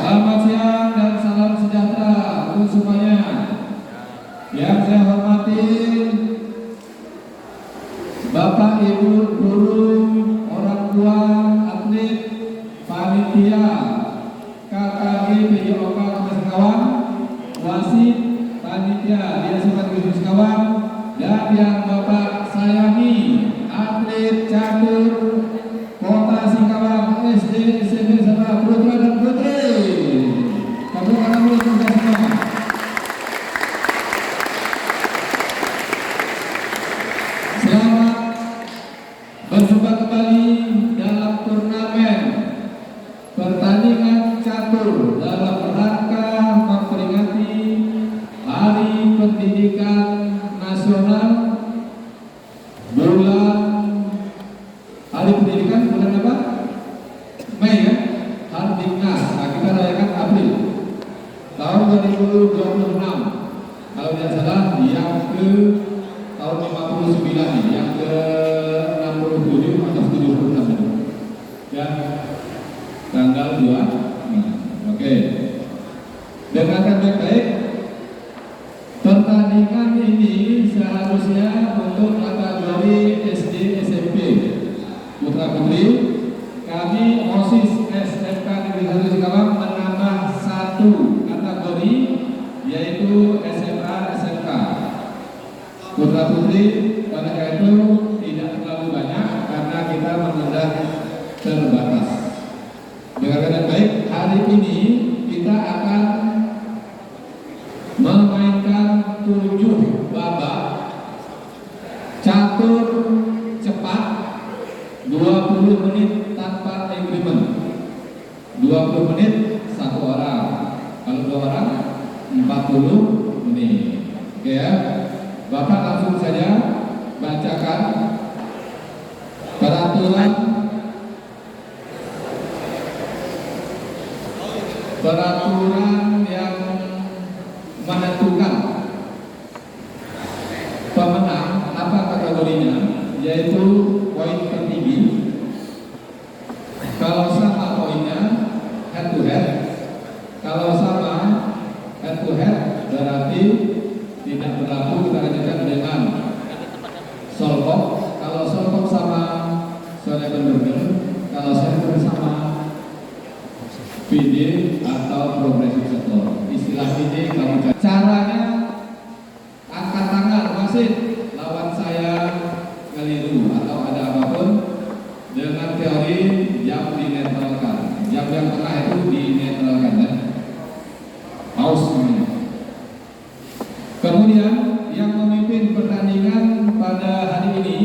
Selamat siang dan salam sejahtera untuk semuanya. Yang saya hormati Bapak Ibu guru, orang tua, atlet, panitia, KKG PJOK Kota Singkawang, wasit, panitia di SMA Negeri Singkawang, dan yang Bapak sayangi, atlet catur Kota Singkawang, SD, SMP, SMA, putra dan putri. Tepuk tangan dulu untuk semua. Selamat berjumpa kembali dalam turnamen pertandingan catur dalam rangka memperingati Hari Pendidikan Nasional Hari Pendidikan bulan apa? Mei ya? Hardiknas. Nah, kita rayakan April tahun 2026. Kalau tidak salah yang ke tahun 59 nih, yang ke 67 atau 76 itu. Ya, tanggal 2. Oke. Dengarkan baik-baik. Pertandingan ini seharusnya untuk kategori SD SMP putra putri. Kami OSIS SMK Negeri 1 Singkawang menambah satu kategori, yaitu SMA SMK putra putri. Pada itu tidak terlalu banyak karena kita mengendap terbatas. Dengarkan baik, hari ini kita akan memainkan 7 babak catur cepat 20 menit tanpa agreement. 20 menit satu orang. Kalau 2 orang 40 menit. Oke ya. Bapak langsung saja bacakan peraturan yang menentukan pemenang apa kategorinya, yaitu poin tertinggi. Kalau sama poinnya head to head. Kalau sama head to head berarti tidak berlaku, kita lanjutkan dengan solkop. Kalau solkop sama soalnya burger, kalau saya bersama PD atau progressive sektor. Istilah ini kamu caranya angkat tangan wasit lawan saya keliru atau ada apapun dengan teori jam dinetralkan. Jam yang tengah itu dinetralkan ya. Paus namanya. Kemudian yang memimpin pertandingan pada hari ini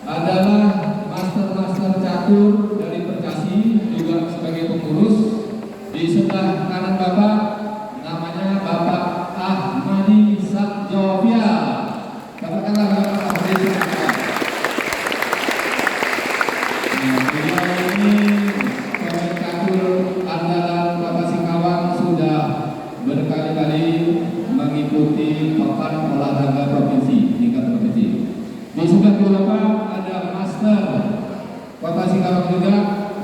adalah master catur dari Percasi, juga sebagai pengurus. Di sebelah kanan Bapak namanya Bapak Ahmadi Sakjovia. Katakanlah Bapak Ahmadi Sakjovia. Beliau ini pemain catur andalan Kota Singkawang, sudah berkali-kali mengikuti papan olahraga provinsi, tingkat provinsi. Di sebelah kiri Bapak ada master Kota Singkawang juga,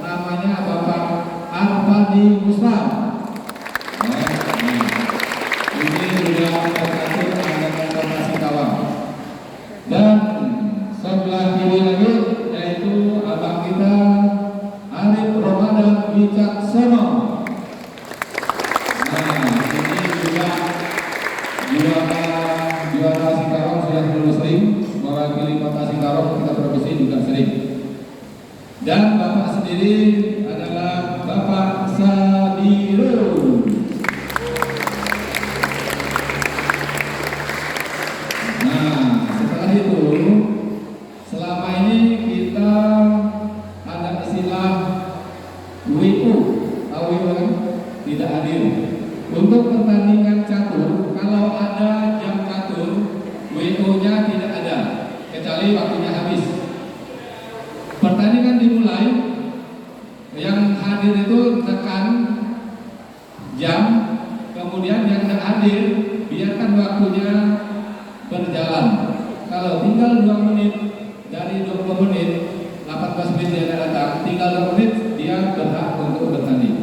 namanya Bapak Arpadi Muslim. Ini juga catur andalan Kota Singkawang. Dan sebelah kiri lagi yaitu abang kita Arif Ramadan Wicaksono. Juara Singkawang sudah terlalu sering, mewakili Kota Singkawang kita provinsi juga sering. Dan Bapak sendiri adalah Bapak Sabiru. Nah, setelah itu selama ini kita ada istilah WU, tahu WU kan? Tidak hadir. Untuk pertandingan catur, kalau ada jam catur, WO-nya tidak ada, kecuali waktunya habis. Pertandingan dimulai, yang hadir itu tekan jam, kemudian yang tidak hadir, biarkan waktunya berjalan. Kalau tinggal 2 menit dari 20 menit, 18 menit dia datang, tinggal 2 menit dia berhak untuk bertanding.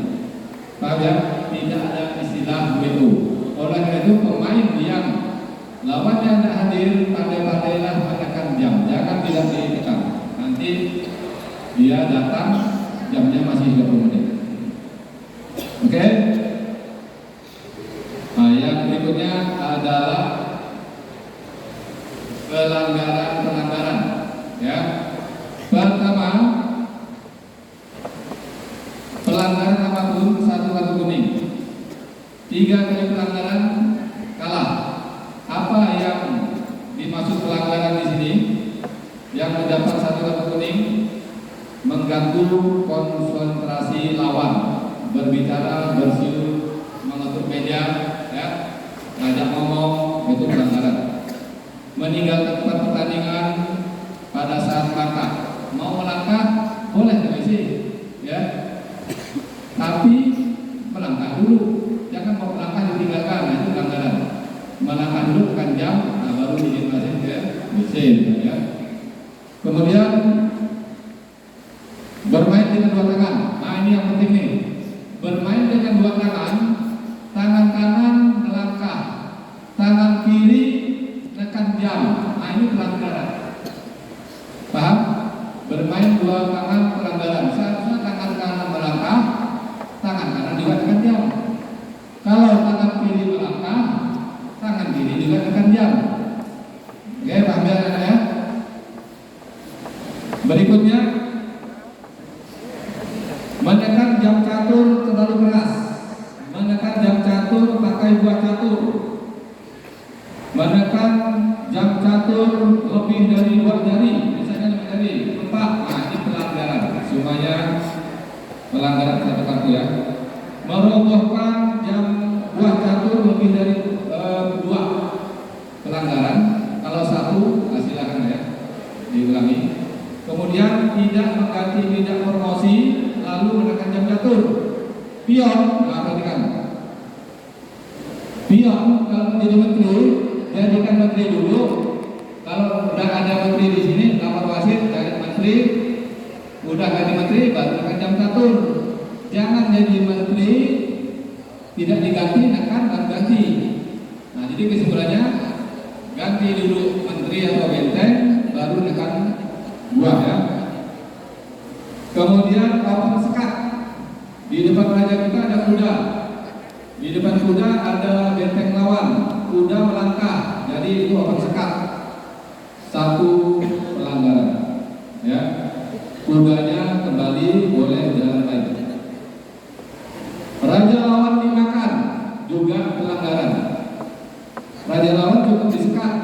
Paham ya, tidak ada istilah WO. Oleh karena itu pemain yang lawannya tidak hadir, pandai-pandailah menekan jam, jangan tidak ditekan. Nanti dia datang jamnya masih 30 menit. Oke? Nah, yang berikutnya adalah pelanggaran-pelanggaran. Ya, pertama, pelanggaran apapun satu kartu kuning. 3 kali pelanggaran kalah. Apa yang dimaksud pelanggaran di sini? Yang mendapat 1 kartu kuning mengganggu konsentrasi lawan, berbicara, bersiul, mengatur media, ya, ngajak ngomong, itu pelanggaran. Meninggalkan tempat pertandingan pada saat langkah, mau melangkah boleh komisi, ya, tapi melangkah dulu, jangan mau melangkah ditinggalkan, nah, itu pelanggaran. Melangkah dulu tekan jam, nah baru izin masuk ya, mesin, ya. Kemudian bermain dengan 2 tangan, nah ini yang penting nih. Bermain dengan 2 tangan, tangan kanan melangkah, tangan kiri tekan jam, nah ini pelanggaran. Paham? Bermain 2 tangan pelanggaran. Seharusnya tangan kanan melangkah, tangan kanan juga tekan jam. Kalau tangan kiri melangkah, tangan kiri juga tekan jam. Oke, paham ya anak ya? Berikutnya, menekan jam catur terlalu keras. Menekan jam catur pakai buah catur. Menekan jam catur lebih dari 2 jari, misalnya 5 jari, 4, nah ini pelanggaran. Semuanya pelanggaran 1 kartu ya. Merobohkan jam buah catur lebih dari 2, pelanggaran. Kalau 1, silakan ya, diulangi. Kemudian tidak mengganti bidang promosi lalu menekan jam catur. Pion, nah perhatikan. Pion kalau menjadi menteri, jadikan menteri dulu. Kalau udah ada menteri di sini, lapor wasit dari menteri, udah ganti menteri baru tekan jam catur. Jangan jadi menteri tidak diganti, tekan dan ganti. Nah jadi kesimpulannya ganti dulu menteri atau benteng, baru tekan buah ya. Kemudian open sekat. Di depan raja kita ada kuda. Di depan kuda ada benteng lawan. Kuda melangkah. Jadi itu open sekat. 1 pelanggaran. Ya. Kudanya kembali boleh jalan lagi. Raja lawan dimakan juga pelanggaran. Raja lawan cukup disekat.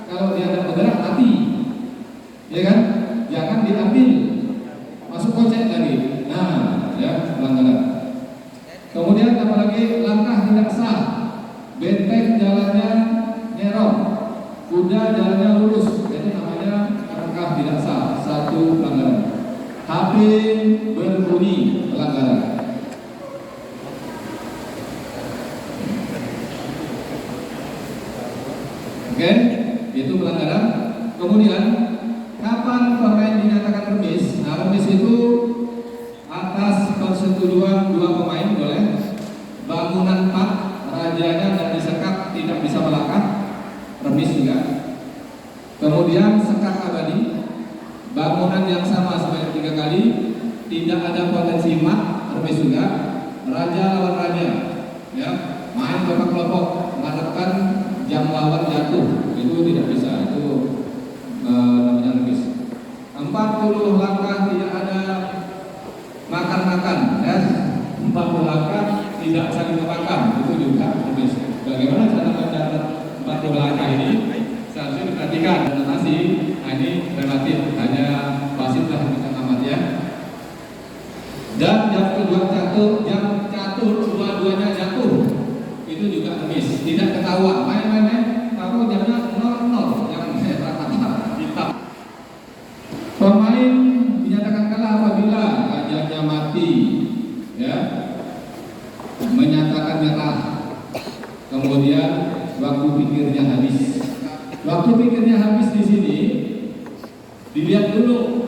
Kalau dia ada bergerak mati. Ya kan? Jangan diambil. Masuk kocek lagi. Nah, ya, pelanggaran. Kemudian apalagi langkah tidak sah. Benteng jalannya nyerong, kuda jalannya lurus. Itu namanya langkah tidak sah. 1 pelanggaran. HP berbunyi, pelanggaran. Oke, itu pelanggaran. Kemudian kapan pemain dinyatakan remis? Nah, remis itu atas persetujuan 2 pemain boleh. Bangunan 4, rajanya dan disekat tidak bisa melangkah, remis juga. Kemudian sekat abadi, bangunan yang sama sebanyak 3 kali, tidak ada potensi mat, remis juga. Raja lawan raja, ya, main kelompok, mengharapkan jam lawan jatuh, itu tidak bisa, itu namanya remis. 40 langkah tidak ada makan-makan, ya. 40 langkah tidak saling makan, itu juga remis. Bagaimana cara mencatat 40 langkah ini? Seharusnya diperhatikan. Dan nasi, ini relatif, hanya wasit lah bisa amat ya. Dan jam kedua jam catur dua-duanya jatuh, itu juga remis. Tidak ketahuan, main-main, tahu jamnya 00, yang rata-rata hitam. Pemain dinyatakan kalah apabila rajanya mati, ya, menyatakan nyerah, kemudian waktu pikirnya habis. Waktu pikirnya habis di sini dilihat dulu.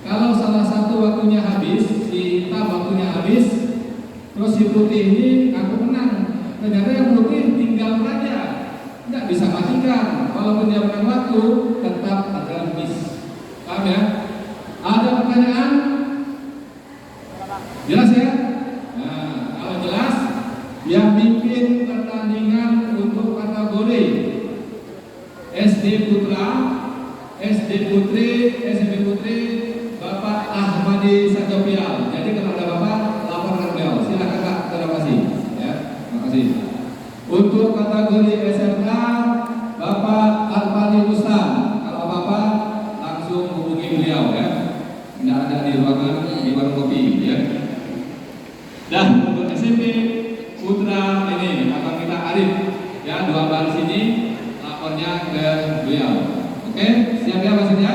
Kalau salah satu waktunya habis, si tab waktunya habis, Terus si putih ini ngaku menang. Ternyata yang putih tinggal raja, nggak bisa matikan. Walaupun dia menang waktu, tetap ada miss. Paham ya? Ada pertanyaan? Jelas ya? Nah, kalau jelas, yang bikin pertandingan untuk kategori SD Putra, SD Putri, SMP Putri, Bapak Ahmadi Sajopial. Jadi kalau ada Bapak, laporkan beliau. Silakan Pak, terima kasih. Ya, terima kasih. Untuk kategori SMA, Bapak Arpadi Mustan. Kalau Bapak langsung hubungi beliau ya. Tidak ada di ruangan di warung kopi ya. Dan untuk SMP Putra ini Abang kita Arif ya, 2 baris ini lapornya ke beliau. Oke, siap ya maksudnya?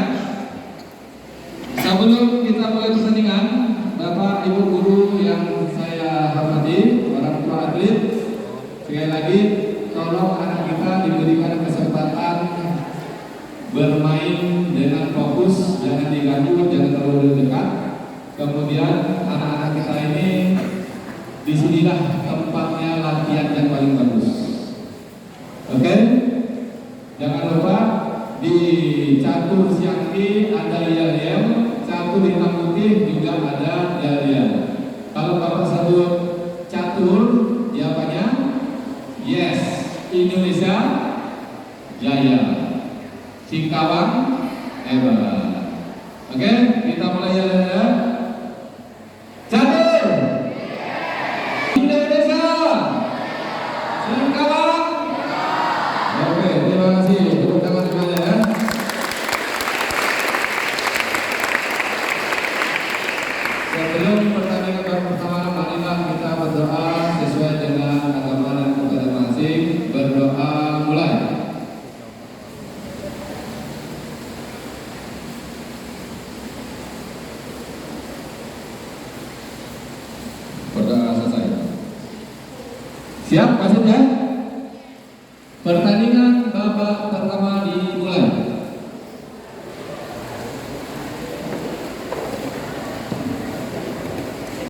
Sebelum kita mulai pertandingan, Bapak Ibu guru yang saya hormati, orang tua atlet, sekali lagi tolong anak kita diberikan kesempatan bermain dengan fokus, jangan diganggu, jangan terlalu dekat. Kemudian anak-anak kita ini disinilah tempatnya latihan yang paling bagus. Oke? Jangan lupa di catur siang ini ada yel-yel, catur hitam putih juga ada yel-yel. Kalau Bapak sebut catur, jawabannya yes, Indonesia Jaya, Singkawang hebat. Oke, kita mulai yel-yel. Catur Indonesia Singkawang. Oke, terima kasih. Tepuk tangan semuanya ya. Sebelum pertandingan pertama, marilah kita berdoa sesuai dengan agama dan kepercayaan masing. Berdoa mulai. Berdoa selesai. Siap maksudnya?